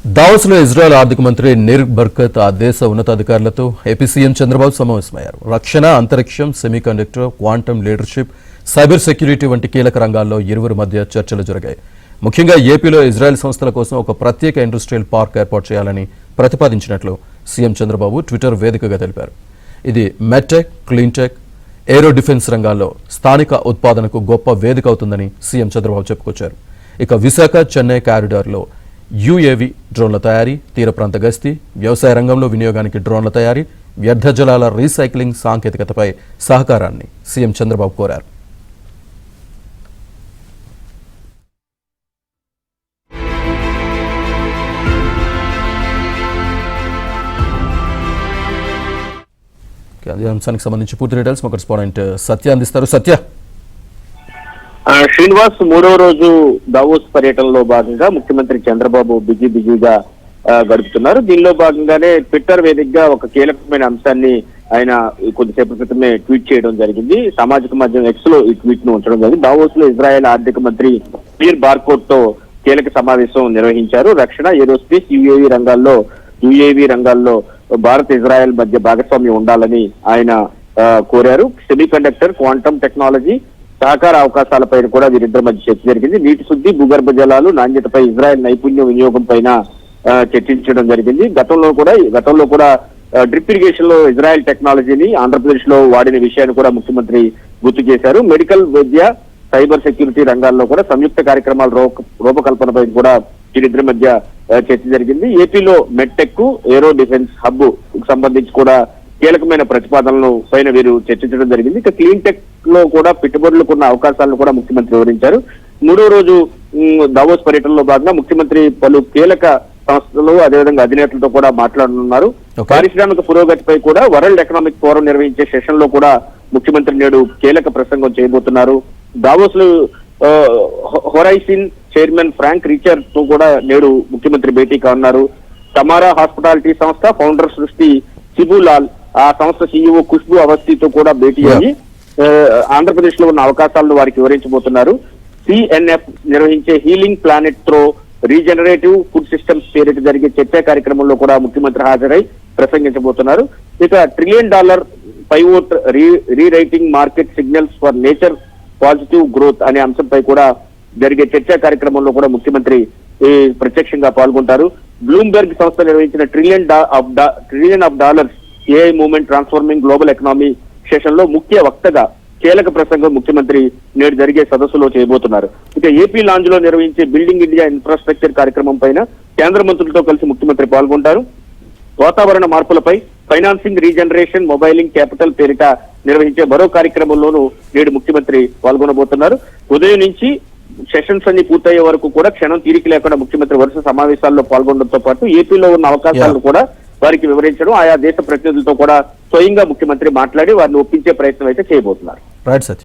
దావోస్లో Israel ఆర్థిక మంత్రి నిర్ బర్కత్ ఆ దేశ ఉన్నతాధికారులతో ఏపీ సీఎం చంద్రబాబు సమావేశమయ్యారు. రక్షణ, అంతరిక్షం, semiconductor, quantum leadership, cyber security వంటి కీలక రంగాల్లో ఇరువురి మధ్య చర్చలు జరిగాయి. ముఖ్యంగా ఏపీలో ఇజ్రాయెల్ సంస్థల కోసం ఒక ప్రత్యేక ఇండస్ట్రియల్ పార్క్ ఏర్పాటు చేయాలని ప్రతిపాదించినట్లు సీఎం చంద్రబాబు ట్విట్టర్ వేదికగా తెలిపారు. ఇది మెట్టెక్, క్లీన్టెక్, ఏరో డిఫెన్స్ రంగాల్లో స్థానిక ఉత్పాదనకు గొప్ప వేదిక అవుతుందని సీఎం చంద్రబాబు చెప్పుకొచ్చారు. ఇక విశాఖ, చెన్నై కారిడార్లో యుఏవి డ్రోన్ల తయారీ, తీర ప్రాంత గస్తీ, వ్యవసాయ రంగంలో వినియోగానికి డ్రోన్ల తయారీ, వ్యర్థ జలాల రీసైక్లింగ్ సాంకేతికతపై సహకారాన్ని సీఎం చంద్రబాబు కోరారు. అదే అంశానికి సంబంధించి పూర్తి డీటెయిల్స్ మా కరెస్పాండెంట్ సత్య అందిస్తారు. సత్య, శ్రీనివాస్ మూడవ రోజు దావోస్ పర్యటనలో భాగంగా ముఖ్యమంత్రి చంద్రబాబు బిజీగా గడుపుతున్నారు. దీనిలో భాగంగానే ట్విట్టర్ వేదికగా ఒక కీలకమైన అంశాన్ని ఆయన కొద్దిసేపటి క్రితమే ట్వీట్ చేయడం జరిగింది. సామాజిక మాధ్యమం ఎక్స్ లో ఈ ట్వీట్ ను ఉంచడం జరిగింది. దావోస్ లో ఇజ్రాయెల్ ఆర్థిక మంత్రి నీర్ బర్కత్ తో కీలక సమావేశం నిర్వహించారు. రక్షణ, ఏరోస్పేస్, యుఏవి రంగాల్లో భారత్ ఇజ్రాయెల్ మధ్య భాగస్వామ్యం ఉండాలని ఆయన కోరారు. సెమీ కండక్టర్, క్వాంటమ్ టెక్నాలజీ, సహకార అవకాశాలపై కూడా వీరిద్దరి మధ్య చర్చ జరిగింది. నీటి శుద్ధి, భూగర్భ జలాలు నాణ్యతపై ఇజ్రాయెల్ నైపుణ్య వినియోగం పైన చర్చించడం జరిగింది. గతంలో కూడా డ్రిప్ ఇరిగేషన్ లో ఇజ్రాయెల్ టెక్నాలజీని ఆంధ్రప్రదేశ్ లో వాడిన విషయాన్ని కూడా ముఖ్యమంత్రి గుర్తు చేశారు. మెడికల్, విద్య, సైబర్ సెక్యూరిటీ రంగాల్లో కూడా సంయుక్త కార్యక్రమాల రూపకల్పనపై కూడా వీరిద్దరి మధ్య చర్చ జరిగింది. ఏపీలో మెట్టెక్, ఏరో డిఫెన్స్ హబ్ సంబంధించి కూడా కీలకమైన ప్రతిపాదనలు పైన వీరు చర్చించడం జరిగింది. ఇక క్లీన్ టెక్ లో కూడా పెట్టుబడులకు ఉన్న అవకాశాలను కూడా ముఖ్యమంత్రి వివరించారు. మూడో రోజు దావోస్ పర్యటనలో భాగంగా ముఖ్యమంత్రి పలు కీలక సంస్థలు, అదేవిధంగా అధినేతలతో కూడా మాట్లాడనున్నారు. పారిశ్రామిక పురోగతిపై కూడా వరల్డ్ ఎకనామిక్ ఫోరం నిర్వహించే సెషన్ లో కూడా ముఖ్యమంత్రి నేడు కీలక ప్రసంగం చేయబోతున్నారు. దావోస్ లో హొరైసిన్ చైర్మన్ ఫ్రాంక్ రీచర్ తో కూడా నేడు ముఖ్యమంత్రి భేటీ కానున్నారు. తమారా హాస్పిటాలిటీ సంస్థ ఫౌండర్ సృష్టి సిబులాల్, ఆ సంస్థ సీఈఓ ఖుష్బూ అవస్థితో కూడా భేటీ అయ్యి ఆంధ్రప్రదేశ్ లో ఉన్న అవకాశాలను వారికి వివరించబోతున్నారు. సిఎన్ఎఫ్ నిర్వహించే healing planet throw regenerative food systems పేరిట జరిగే చర్చా కార్యక్రమంలో కూడా ముఖ్యమంత్రి హాజరై ప్రసంగించబోతున్నారు. ఇక $1 trillion pivot rewriting market signals for nature positive growth అనే అంశంపై కూడా జరిగే చర్చా కార్యక్రమంలో కూడా ముఖ్యమంత్రి ప్రత్యక్షంగా పాల్గొంటారు. బ్లూంబెర్గ్ సంస్థ నిర్వహించిన trillion of dollars AI movement transforming global economy session లో ముఖ్య వక్తగా కీలక ప్రసంగం ముఖ్యమంత్రి నేడు జరిగే సదస్సులో చేయబోతున్నారు. ఇక ఏపీ లాంజ్ లో నిర్వహించే బిల్డింగ్ ఇండియా ఇన్ఫ్రాస్ట్రక్చర్ కార్యక్రమం పైన కేంద్ర మంత్రులతో కలిసి ముఖ్యమంత్రి పాల్గొంటారు. వాతావరణ మార్పులపై ఫైనాన్సింగ్ రీజనరేషన్ మొబైలింగ్ క్యాపిటల్ పేరిట నిర్వహించే మరో కార్యక్రమంలోనూ నేడు ముఖ్యమంత్రి పాల్గొనబోతున్నారు. ఉదయం నుంచి సెషన్స్ అన్ని పూర్తయ్యే వరకు కూడా క్షణం తీరిక లేకుండా ముఖ్యమంత్రి వరుస సమావేశాల్లో పాల్గొనడంతో పాటు ఏపీలో ఉన్న అవకాశాలను కూడా వారికి వివరించడం, ఆయా దేశ ప్రతినిధులతో కూడా స్వయంగా ముఖ్యమంత్రి మాట్లాడి వారిని ఒప్పించే ప్రయత్నం అయితే చేయబోతున్నారు.